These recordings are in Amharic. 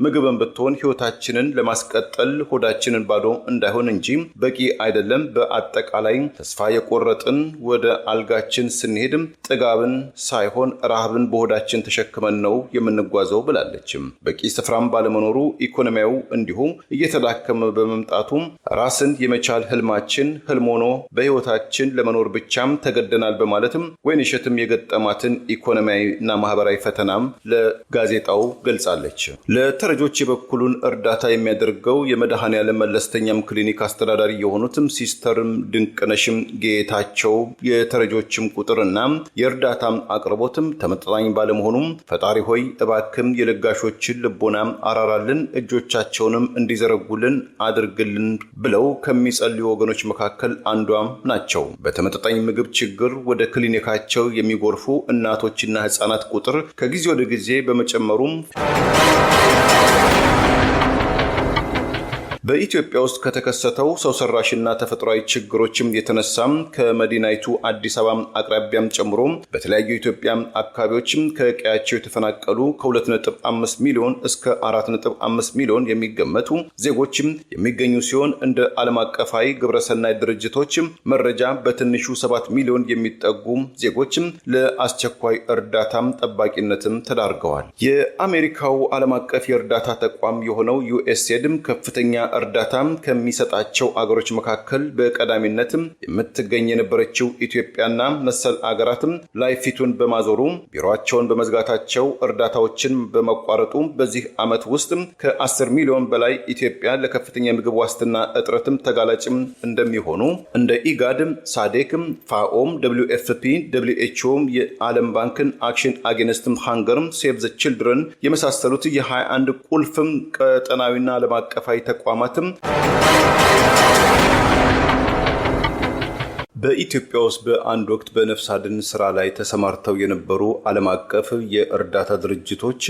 ምግብን ብትሆን ህይወታችንን ለማስቀጠል ሆዳችንን ባዶ እንዳይሆን እንጂ በቂ አይደለም። በአጠቃላይ ተስፋ የቆረጥን ወደ አልጋችን ስንሄድ ጥጋብን ሳይሆን ረሃብን በሆዳችን ተሸክመን ነው የምንጓዘው ብላለች። በቂ ስፍራም ባለመኖሩ ኢኮኖሚያው እንዲሁ እየተዳከመ በመምጣቱ ራስን የመቻል ህልማችን ህልም ሆኖ በህይወታችን ለመኖር ብቻም ተገደናል በማለትም ወይንሸትም የገጠማትን ኢኮኖሚያዊና ማህበራዊ ፈተናም ለጋዜጣው ገልጻለች። ለተረጆች የበኩሉን እርዳታ የሚያደርገው የመድኃኔዓለም መለስተኛም ክሊኒክ አስተዳዳሪ የሆኑትም ሲስተርም ድንቅነሽም ጌታቸው የተረጆችም ቁጥርና የእርዳታም አቅርቦትም ተመጣጣኝ ባለመሆኑም ፈጣሪ ሆይ እባክም የለጋሾችን ልቦና አራራልን፣ እጆቻቸውንም እንዲዘረጉልን አድርግልን ብለው ከሚጸልዩ ወገኖች መካከል አንዷም ናቸው። በተመጣጣኝ ምግብ ችግር ወደ ክሊኒካቸው የሚጎርፉ እናቶችና ህፃናት ቁጥር ከጊዜ ወደ ጊዜ በመጨመሩም በኢትዮጵያ ውስጥ ከተከሰተው ሰው ሰራሽና ተፈጥሯዊ ችግሮችም የተነሳም ከመዲናይቱ አዲስ አበባ አቅራቢያም ጨምሮ በተለያዩ የኢትዮጵያ አካባቢዎችም ከቀያቸው የተፈናቀሉ ከ2.5 ሚሊዮን እስከ 4.5 ሚሊዮን የሚገመቱ ዜጎችም የሚገኙ ሲሆን እንደ ዓለም አቀፋዊ ግብረሰናይ ድርጅቶችም መረጃ በትንሹ 7 ሚሊዮን የሚጠጉ ዜጎችም ለአስቸኳይ እርዳታም ጠባቂነትም ተዳርገዋል። የአሜሪካው ዓለም አቀፍ የእርዳታ ተቋም የሆነው ዩኤስኤድም ከፍተኛ እርዳታም ከሚሰጣቸው አገሮች መካከል በቀዳሚነትም የምትገኝ የነበረችው ኢትዮጵያና መሰል አገራትም ላይ ፊቱን በማዞሩ ቢሮአቸውን በመዝጋታቸው እርዳታዎችን በመቋረጡ በዚህ ዓመት ውስጥ ከ10 ሚሊዮን በላይ ኢትዮጵያ ለከፍተኛ የምግብ ዋስትና እጥረትም ተጋላጭም እንደሚሆኑ እንደ ኢጋድም፣ ሳዴክም፣ ፋኦም፣ WFP፣ WHO፣ የዓለም ባንክን፣ አክሽን አጌንስትም ሃንገርም፣ ሴቭ ዘ ችልድረን የመሳሰሉት የ21 ቁልፍም ቀጠናዊና ዓለም አቀፋዊ ተቋማት በኢትዮጵያ ውስጥ በአንድ ወቅት በነፍስ አድን ስራ ላይ ተሰማርተው የነበሩ ዓለም አቀፍ የእርዳታ ድርጅቶች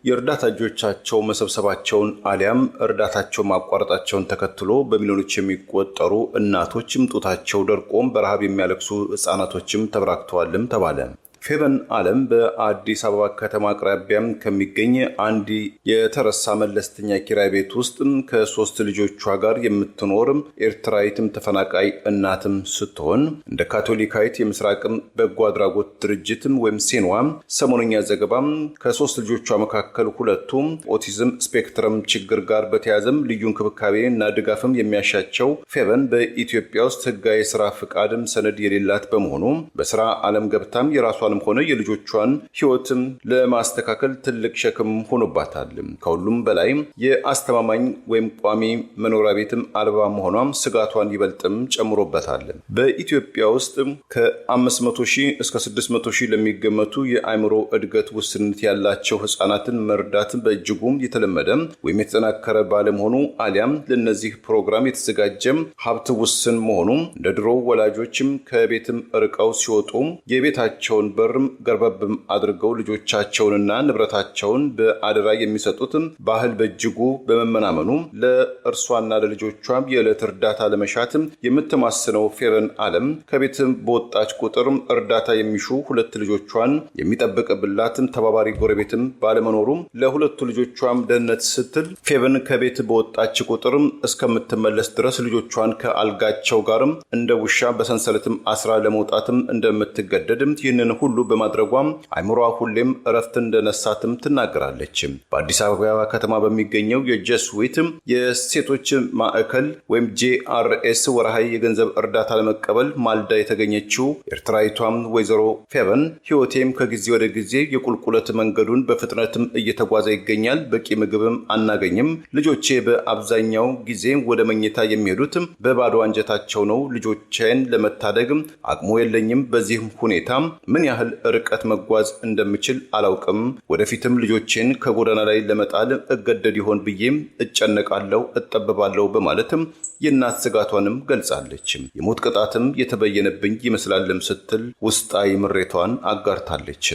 የእርዳታ እጆቻቸው መሰብሰባቸውን አሊያም እርዳታቸው ማቋረጣቸውን ተከትሎ በሚሊዮኖች የሚቆጠሩ እናቶችም ጡታቸው ደርቆም በረሃብ የሚያለቅሱ ህፃናቶችም ተበራክተዋልም ተባለ። ፌቨን ዓለም በአዲስ አበባ ከተማ አቅራቢያም ከሚገኝ አንድ የተረሳ መለስተኛ ኪራይ ቤት ውስጥ ከ3 ልጆቿ ጋር የምትኖር ኤርትራዊትም ተፈናቃይ እናትም ስትሆን እንደ ካቶሊካዊት የምስራቅም በጎ አድራጎት ድርጅትም ወይም ሴንዋ ሰሞነኛ ዘገባም ከ3 ልጆቿ መካከል ሁለቱ ኦቲዝም ስፔክትረም ችግር ጋር በተያዘም ልዩ እንክብካቤ እና ድጋፍም የሚያሻቸው ፌቨን በኢትዮጵያ ውስጥ ህጋዊ ስራ ፍቃድም ሰነድ የሌላት በመሆኑ በስራ ዓለም ገብታም የራሷ ሆነ የልጆቿን ህይወትም ለማስተካከል ትልቅ ሸክም ሆኖባታል። ከሁሉም በላይ የአስተማማኝ ወይም ቋሚ መኖሪያ ቤትም አልባ መሆኗም ስጋቷን ይበልጥም ጨምሮበታል። በኢትዮጵያ ውስጥ ከ500,000 እስከ 600,000 ለሚገመቱ የአእምሮ እድገት ውስንነት ያላቸው ህፃናትን መርዳት በእጅጉም የተለመደ ወይም የተጠናከረ ባለመሆኑ አሊያም ለነዚህ ፕሮግራም የተዘጋጀም ሀብት ውስን መሆኑ እንደ ድሮ ወላጆችም ከቤትም ርቀው ሲወጡ የቤታቸውን በርም ገርበብም አድርገው ልጆቻቸውንና ንብረታቸውን በአደራ የሚሰጡትም ባህል በእጅጉ በመመናመኑ ለእርሷና ለልጆቿም የዕለት እርዳታ ለመሻትም የምትማስነው ፌቨን ዓለም ከቤትም በወጣች ቁጥርም እርዳታ የሚሹ 2 ልጆቿን የሚጠብቅብላትም ተባባሪ ጎረቤትም ባለመኖሩም ለሁለቱ ልጆቿም ደህንነት ስትል ፌቨን ከቤት በወጣች ቁጥርም እስከምትመለስ ድረስ ልጆቿን ከአልጋቸው ጋርም እንደ ውሻ በሰንሰለትም አስራ ለመውጣትም እንደምትገደድም ይህንን ሁሉ በማድረጓም አይምሯ ሁሌም እረፍት እንደነሳትም ትናገራለች። በአዲስ አበባ ከተማ በሚገኘው የጀስዊት የሴቶች ማዕከል ወይም JRS ወርሃዊ የገንዘብ እርዳታ ለመቀበል ማልዳ የተገኘችው ኤርትራዊቷም ወይዘሮ ፌቨን ህይወቴም ከጊዜ ወደ ጊዜ የቁልቁለት መንገዱን በፍጥነትም እየተጓዘ ይገኛል። በቂ ምግብም አናገኝም። ልጆቼ በአብዛኛው ጊዜ ወደ መኝታ የሚሄዱት በባዶ አንጀታቸው ነው። ልጆቼን ለመታደግ አቅሙ የለኝም። በዚህ ሁኔታ ምን ያህል ርቀት መጓዝ እንደምችል አላውቅም። ወደፊትም ልጆቼን ከጎዳና ላይ ለመጣል እገደድ ይሆን ብዬም እጨነቃለሁ፣ እጠበባለሁ በማለትም የእናት ስጋቷንም ገልጻለች። የሞት ቅጣትም የተበየነብኝ ይመስላልም ስትል ውስጣዊ ምሬቷን አጋርታለች።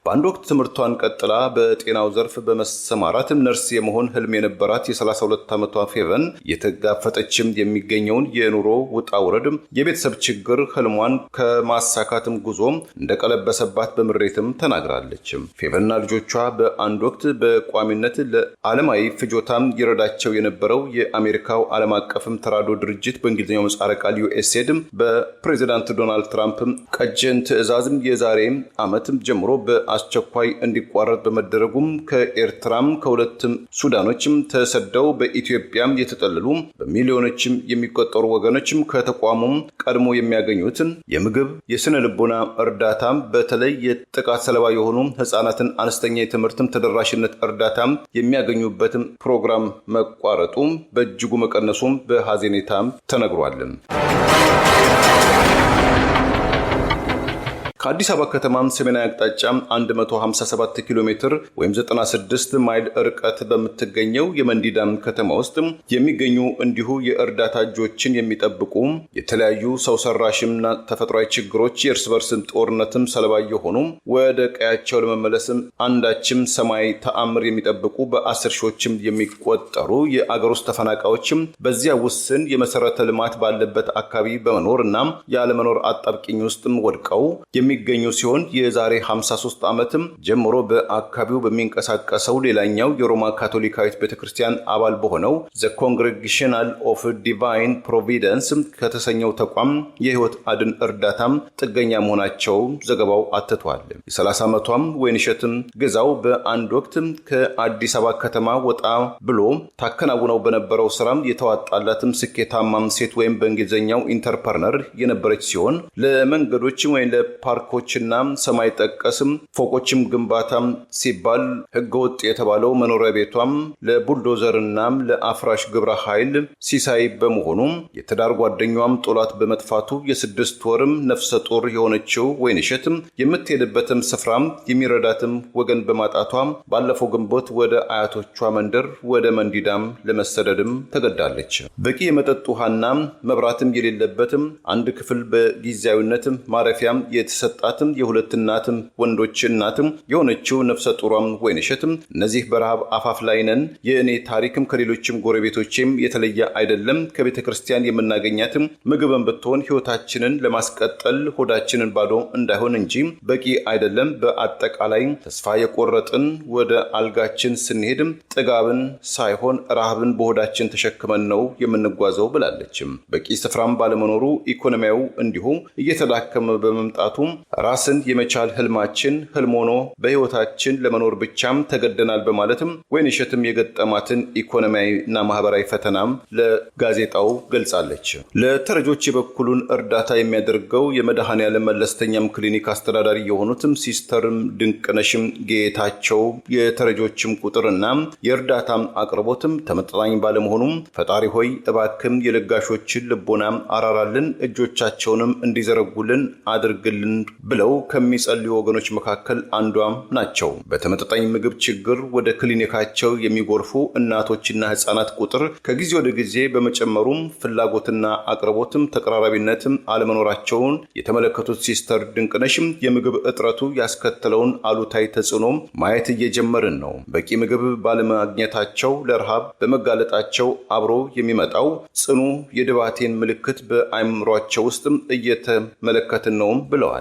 በአንድ ወቅት ትምህርቷን ቀጥላ በጤናው ዘርፍ በመሰማራትም ነርስ የመሆን ህልም የነበራት የ32 ዓመቷ ፌቨን የተጋፈጠችም የሚገኘውን የኑሮ ውጣ ውረድ የቤተሰብ ችግር ህልሟን ከማሳካትም ጉዞ እንደቀለበሰ እንደደረሰባት በምሬትም ተናግራለች። ፌቨንና ልጆቿ በአንድ ወቅት በቋሚነት ለዓለማዊ ፍጆታም ይረዳቸው የነበረው የአሜሪካው ዓለም አቀፍም ተራድኦ ድርጅት በእንግሊዝኛው ምህጻረ ቃል USAID በፕሬዚዳንት ዶናልድ ትራምፕ ቀጭን ትዕዛዝም የዛሬ ዓመት ጀምሮ በአስቸኳይ እንዲቋረጥ በመደረጉም ከኤርትራም ከሁለትም ሱዳኖችም ተሰደው በኢትዮጵያም የተጠለሉ በሚሊዮኖችም የሚቆጠሩ ወገኖችም ከተቋሙም ቀድሞ የሚያገኙትን የምግብ የስነ ልቦና እርዳታ በተለይ የጥቃት ሰለባ የሆኑ ህፃናትን አነስተኛ የትምህርትም ተደራሽነት እርዳታ የሚያገኙበትም ፕሮግራም መቋረጡ በእጅጉ መቀነሱም በሐዘኔታም ተነግሯል። ከአዲስ አበባ ከተማም ሰሜናዊ አቅጣጫ 157 ኪሎ ሜትር ወይም 96 ማይል ርቀት በምትገኘው የመንዲዳም ከተማ ውስጥ የሚገኙ እንዲሁ የእርዳታ እጆችን የሚጠብቁ የተለያዩ ሰው ሰራሽና ተፈጥሯዊ ችግሮች የእርስ በርስ ጦርነትም ሰለባ የሆኑ ወደ ቀያቸው ለመመለስም አንዳችም ሰማይ ተአምር የሚጠብቁ በ10 ሺዎችም የሚቆጠሩ የአገር ውስጥ ተፈናቃዮችም በዚያ ውስን የመሰረተ ልማት ባለበት አካባቢ በመኖርና ያለመኖር አጣብቂኝ ውስጥም ወድቀው የሚገኙ ሲሆን የዛሬ 53 ዓመትም ጀምሮ በአካባቢው በሚንቀሳቀሰው ሌላኛው የሮማ ካቶሊካዊት ቤተክርስቲያን አባል በሆነው ዘ ኮንግሬጌሽናል ኦፍ ዲቫይን ፕሮቪደንስ ከተሰኘው ተቋም የህይወት አድን እርዳታም ጥገኛ መሆናቸው ዘገባው አትቷል። የ30 ዓመቷም ወይንሸትም ግዛው በአንድ ወቅት ከአዲስ አበባ ከተማ ወጣ ብሎ ታከናውነው በነበረው ስራም የተዋጣላትም ስኬታማም ሴት ወይም በእንግሊዝኛው ኢንተርፕረነር የነበረች ሲሆን ለመንገዶችም ወይም ፓርኮችና ሰማይ ጠቀስም ፎቆችም ግንባታም ሲባል ህገወጥ የተባለው መኖሪያ ቤቷም ለቡልዶዘርና ለአፍራሽ ግብረ ኃይል ሲሳይ በመሆኑ የትዳር ጓደኛዋም ጦላት በመጥፋቱ የ6 ወርም ነፍሰ ጡር የሆነችው ወይንሸትም የምትሄድበትም ስፍራም የሚረዳትም ወገን በማጣቷ ባለፈው ግንቦት ወደ አያቶቿ መንደር ወደ መንዲዳም ለመሰደድም ተገዳለች። በቂ የመጠጥ ውሃና መብራትም የሌለበትም አንድ ክፍል በጊዜያዊነትም ማረፊያም የተሰጣትም የሁለት እናትም ወንዶች እናትም የሆነችው ነፍሰ ጡሯም ወይንሸትም እነዚህ በረሃብ አፋፍ ላይ ነን፣ የእኔ ታሪክም ከሌሎችም ጎረቤቶችም የተለየ አይደለም፣ ከቤተ ክርስቲያን የምናገኛትም ምግብን ብትሆን ህይወታችንን ለማስቀጠል ሆዳችንን ባዶ እንዳይሆን እንጂ በቂ አይደለም፣ በአጠቃላይ ተስፋ የቆረጥን ወደ አልጋችን ስንሄድም ጥጋብን ሳይሆን ረሃብን በሆዳችን ተሸክመን ነው የምንጓዘው ብላለች። በቂ ስፍራም ባለመኖሩ ኢኮኖሚያው እንዲሁ እየተዳከመ በመምጣቱ ራስን የመቻል ህልማችን ህልም ሆኖ በህይወታችን ለመኖር ብቻም ተገደናል በማለትም ወይንሸትም የገጠማትን ኢኮኖሚያዊና ማህበራዊ ፈተናም ለጋዜጣው ገልጻለች። ለተረጆች የበኩሉን እርዳታ የሚያደርገው የመድኃኔዓለም መለስተኛም ክሊኒክ አስተዳዳሪ የሆኑትም ሲስተርም ድንቅነሽም ጌታቸው የተረጆችም ቁጥርና የእርዳታም አቅርቦትም ተመጣጣኝ ባለመሆኑም ፈጣሪ ሆይ እባክም የለጋሾችን ልቦናም አራራልን፣ እጆቻቸውንም እንዲዘረጉልን አድርግልን ብለው ከሚጸልዩ ወገኖች መካከል አንዷም ናቸው። በተመጣጣኝ ምግብ ችግር ወደ ክሊኒካቸው የሚጎርፉ እናቶችና ህፃናት ቁጥር ከጊዜ ወደ ጊዜ በመጨመሩም ፍላጎትና አቅርቦትም ተቀራራቢነትም አለመኖራቸውን የተመለከቱት ሲስተር ድንቅነሽም የምግብ እጥረቱ ያስከተለውን አሉታዊ ተጽዕኖ ማየት እየጀመርን ነው። በቂ ምግብ ባለማግኘታቸው ለረሃብ በመጋለጣቸው አብሮ የሚመጣው ጽኑ የድባቴን ምልክት በአእምሯቸው ውስጥም እየተመለከትን ነው ብለዋል።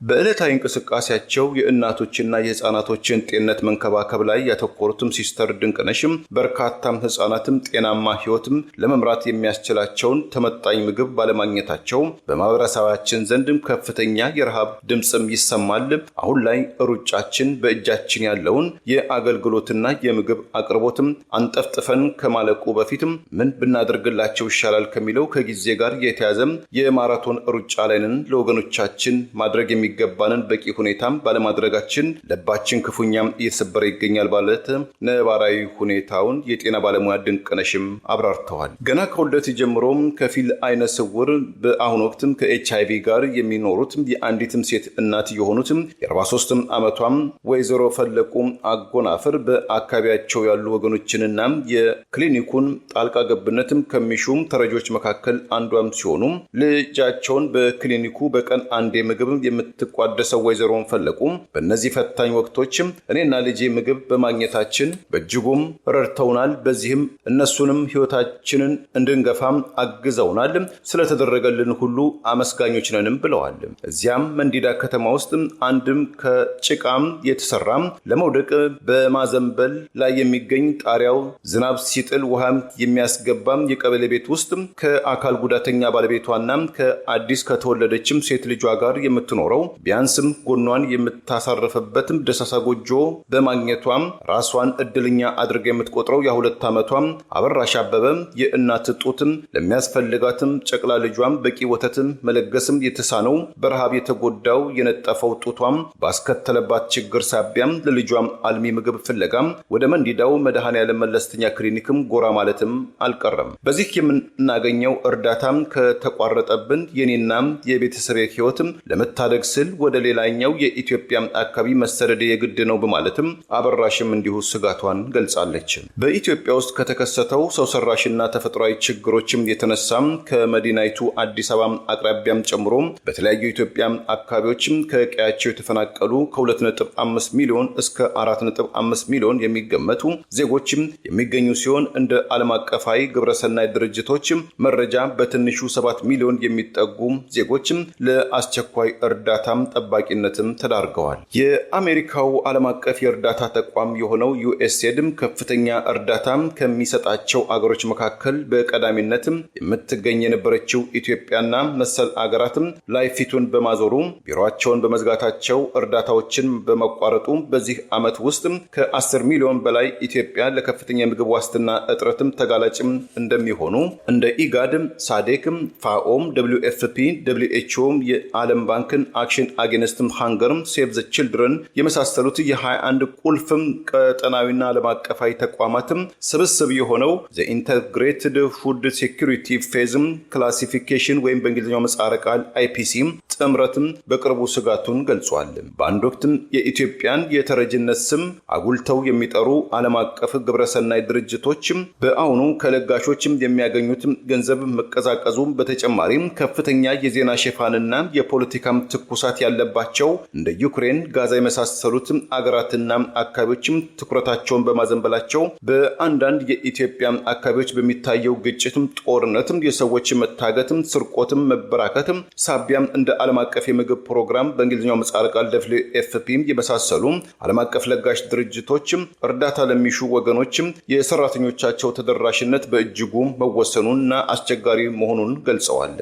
በዕለታዊ እንቅስቃሴያቸው የእናቶችና የህፃናቶችን ጤንነት መንከባከብ ላይ ያተኮሩትም ሲስተር ድንቅነሽም በርካታም ህፃናትም ጤናማ ህይወትም ለመምራት የሚያስችላቸውን ተመጣጣኝ ምግብ ባለማግኘታቸው በማህበረሰባችን ዘንድም ከፍተኛ የረሃብ ድምፅም ይሰማል። አሁን ላይ ሩጫችን በእጃችን ያለውን የአገልግሎትና የምግብ አቅርቦትም አንጠፍጥፈን ከማለቁ በፊትም ምን ብናደርግላቸው ይሻላል ከሚለው ከጊዜ ጋር የተያዘም የማራቶን ሩጫ ላይ ነን። ለወገኖቻችን ማድረግ የሚገባንን በቂ ሁኔታም ባለማድረጋችን ልባችን ክፉኛም እየተሰበረ ይገኛል ማለት ነባራዊ ሁኔታውን የጤና ባለሙያ ድንቅነሽም አብራርተዋል። ገና ከውልደት ጀምሮም ከፊል አይነ ስውር በአሁኑ ወቅትም ከኤችአይቪ ጋር የሚኖሩት የአንዲትም ሴት እናት የሆኑትም የ43 ዓመቷም ወይዘሮ ፈለቁ አጎናፍር በአካባቢያቸው ያሉ ወገኖችንና የክሊኒኩን ጣልቃ ገብነትም ከሚሹም ተረጆች መካከል አንዷም ሲሆኑ ልጃቸውን በክሊኒኩ በቀን አንዴ ምግብ የምትቋደሰው ወይዘሮን ፈለቁ በእነዚህ ፈታኝ ወቅቶች እኔና ልጄ ምግብ በማግኘታችን በእጅጉም ረድተውናል። በዚህም እነሱንም ህይወታችንን እንድንገፋም አግዘውናል። ስለተደረገልን ሁሉ አመስጋኞች ነንም ብለዋል። እዚያም መንዲዳ ከተማ ውስጥ አንድም ከጭቃም የተሰራ ለመውደቅ በማዘንበል ላይ የሚገኝ ጣሪያው ዝናብ ሲጥል ውሃ የሚያስገባም የቀበሌ ቤት ውስጥ ከአካል ጉዳተኛ ባለቤቷና ከአዲስ ከተወለደችም ሴት ልጇ ጋር የምትኖረው ቢያንስም ጎኗን የምታሳርፍበትም ደሳሳ ጎጆ በማግኘቷም ራሷን እድለኛ አድርጋ የምትቆጥረው የ2 ዓመቷ አበራሽ አበበ የእናት ጡትም ለሚያስፈልጋትም ጨቅላ ልጇም በቂ ወተትም መለገስም የተሳነው በረሃብ የተጎዳው የነጠፈው ጡቷም ባስከተለባት ችግር ሳቢያም ለልጇም አልሚ ምግብ ፍለጋም ወደ መንዲዳው መድኃኔዓለም መለስተኛ ክሊኒክም ጎራ ማለትም አልቀረም። በዚህ የምናገኘው እርዳታም ከተቋረጠብን የኔና የቤተሰቤ ህይወትም ለመታደግ ስል ወደ ሌላኛው የኢትዮጵያ አካባቢ መሰደድ የግድ ነው በማለትም አበራሽም እንዲሁ ስጋቷን ገልጻለች። በኢትዮጵያ ውስጥ ከተከሰተው ሰው ሰራሽና ተፈጥሯዊ ችግሮችም የተነሳም ከመዲናይቱ አዲስ አበባ አቅራቢያም ጨምሮ በተለያዩ የኢትዮጵያ አካባቢዎችም ከቀያቸው የተፈናቀሉ ከ2.5 ሚሊዮን እስከ 4.5 ሚሊዮን የሚገመቱ ዜጎችም የሚገኙ ሲሆን እንደ ዓለም አቀፋዊ ግብረሰናይ ድርጅቶችም መረጃ በትንሹ 7 ሚሊዮን የሚጠጉ ዜጎችም ለአስቸኳይ እርዳታም ጠባቂነትም ተዳርገዋል። የአሜሪካው ዓለም አቀፍ የእርዳታ ተቋም የሆነው ዩኤስኤድም ከፍተኛ እርዳታም ከሚሰጣቸው አገሮች መካከል በቀዳሚነትም የምትገኝ የነበረችው ኢትዮጵያና መሰል አገራትም ላይ ፊቱን በማዞሩ ቢሮአቸውን በመዝጋታቸው እርዳታዎችን በመቋረጡ በዚህ ዓመት ውስጥ ከ10 ሚሊዮን በላይ ኢትዮጵያ ለከፍተኛ የምግብ ዋስትና እጥረትም ተጋላጭም እንደሚሆኑ እንደ ኢጋድም፣ ሳዴክም፣ ፋኦም፣ WFP፣ WHO፣ የዓለም ባንክን፣ አክሽን አጌንስትም ሃንገርም፣ ሴቭ ዘ ችልድረን የመሳሰሉት የ21 ቁልፍም ቀጠናዊና ዓለም አቀፋዊ ተቋማትም ስብስብ የሆነው ዘ ኢንተግሬትድ ፉድ ሴኩሪቲ ፌዝም ክላሲፊኬሽን ወይም በእንግሊዝኛው ምህጻረ ቃል IPC ጥምረትም በቅርቡ ስጋቱን ገልጿል። በአንድ ወቅትም የኢትዮጵያን የተረጅነት ስም አጉልተው የሚጠሩ ዓለም አቀፍ ግብረሰናይ ድርጅቶችም በአሁኑ ከለጋሾችም የሚያገኙት ገንዘብ መቀዛቀዙ በተጨማሪም ከፍተኛ የዜና ሽፋንና የፖለቲካም ትኩሳት ያለባቸው እንደ ዩክሬን፣ ጋዛ የመሳሰሉት አገራትና አካባቢዎችም ትኩረታቸውን በማዘንበላቸው በአንዳንድ የኢትዮጵያ አካባቢዎች በሚታየው ግጭትም፣ ጦርነትም፣ የሰዎች መታገትም፣ ስርቆትም መበራከትም ሳቢያም እንደ ዓለም አቀፍ የምግብ ፕሮግራም በእንግሊዝኛው ምህጻረ ቃል WFP የመሳሰሉ ዓለም አቀፍ ለጋሽ ድርጅቶችም እርዳታ ለሚሹ ወገኖችም የሰራተኞቻቸው ተደራሽነት በእጅጉ መወሰኑንና አስቸጋሪ መሆኑን ገልጸዋል።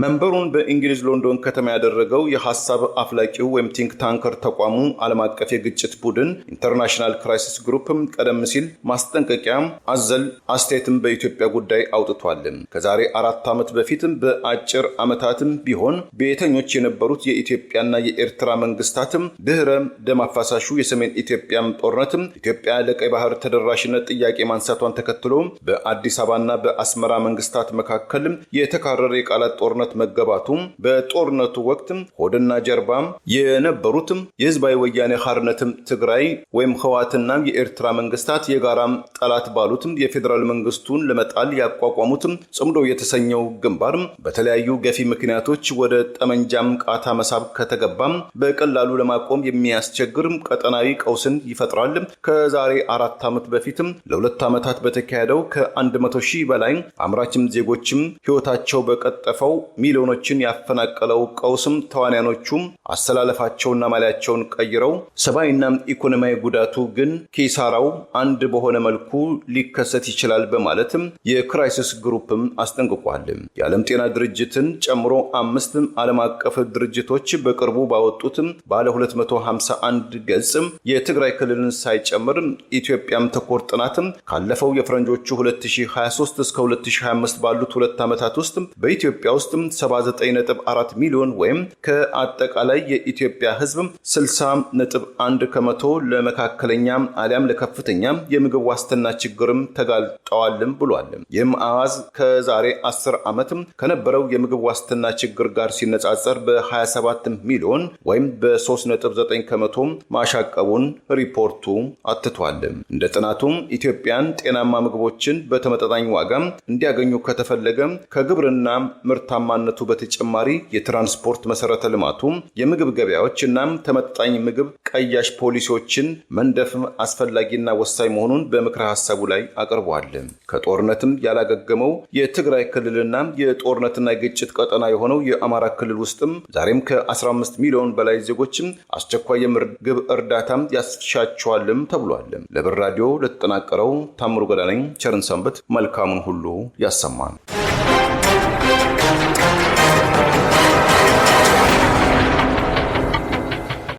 መንበሩን በእንግሊዝ ሎንዶን ከተማ ያደረገው የሐሳብ አፍላቂው ወይም ቲንክ ታንከር ተቋሙ ዓለም አቀፍ የግጭት ቡድን ኢንተርናሽናል ክራይሲስ ግሩፕም ቀደም ሲል ማስጠንቀቂያ አዘል አስተያየትም በኢትዮጵያ ጉዳይ አውጥቷል። ከዛሬ 4 ዓመት በፊትም በአጭር ዓመታትም ቢሆን ቤተኞች የነበሩት የኢትዮጵያና የኤርትራ መንግስታትም ድህረ ደም አፋሳሹ የሰሜን ኢትዮጵያ ጦርነትም ኢትዮጵያ ለቀይ ባህር ተደራሽነት ጥያቄ ማንሳቷን ተከትሎ በአዲስ አበባና በአስመራ መንግስታት መካከል የተካረረ የቃላት ጦርነት መገባቱም በጦርነቱ ወቅት ሆድና ጀርባ የነበሩትም የህዝባዊ ወያኔ ሓርነትም ትግራይ ወይም ህወሓትና የኤርትራ መንግስታት የጋራ ጠላት ባሉትም የፌዴራል መንግስቱን ለመጣል ያቋቋሙትም ጽምዶ የተሰኘው ግንባር በተለያዩ ገፊ ምክንያቶች ወደ ጠመንጃም ቃታ መሳብ ከተገባም በቀላሉ ለማቆም የሚያስቸግር ቀጠናዊ ቀውስን ይፈጥራል። ከዛሬ 4 ዓመት በፊትም ለ2 ዓመታት በተካሄደው ከ100 ሺህ በላይ አምራችም ዜጎችም ህይወታቸው በቀጠፈው ሚሊዮኖችን ያፈናቀለው ቀውስም ተዋናዮቹም አሰላለፋቸውና ማሊያቸውን ቀይረው ሰብአዊና ኢኮኖሚያዊ ጉዳቱ ግን ኪሳራው አንድ በሆነ መልኩ ሊከሰት ይችላል በማለትም የክራይሲስ ግሩፕም አስጠንቅቋል። የዓለም ጤና ድርጅትን ጨምሮ 5 ዓለም አቀፍ ድርጅቶች በቅርቡ ባወጡትም ባለ 251 ገጽ የትግራይ ክልልን ሳይጨምር ኢትዮጵያም ተኮር ጥናትም ካለፈው የፈረንጆቹ 2023 እስከ 2025 ባሉት 2 ዓመታት ውስጥ በኢትዮጵያ ውስጥ 79.4 ሚሊዮን ወይም ከአጠቃላይ የኢትዮጵያ ህዝብ 60.1 ከመቶ ለመካከለኛ አሊያም ለከፍተኛ የምግብ ዋስትና ችግርም ተጋልጠዋልም ብሏል። ይህም አሃዝ ከዛሬ 10 ዓመት ከነበረው የምግብ ዋስትና ችግር ጋር ሲነጻጸር በ27 ሚሊዮን ወይም በ3.9 ከመቶ ማሻቀቡን ሪፖርቱ አትቷል። እንደ ጥናቱም ኢትዮጵያን ጤናማ ምግቦችን በተመጣጣኝ ዋጋ እንዲያገኙ ከተፈለገ ከግብርና ምርታማ ምርታማነቱ በተጨማሪ የትራንስፖርት መሰረተ ልማቱ፣ የምግብ ገበያዎች እና ተመጣጣኝ ምግብ ቀያሽ ፖሊሲዎችን መንደፍ አስፈላጊና ወሳኝ መሆኑን በምክረ ሐሳቡ ላይ አቅርቧል። ከጦርነትም ያላገገመው የትግራይ ክልልና የጦርነትና የግጭት ቀጠና የሆነው የአማራ ክልል ውስጥም ዛሬም ከ15 ሚሊዮን በላይ ዜጎችም አስቸኳይ የምግብ እርዳታ ያስፈልጋቸዋልም ተብሏል። ለብር ራዲዮ ለተጠናቀረው ታምሩ ገዳነኝ ቸርን ሰንበት መልካሙን ሁሉ ያሰማን።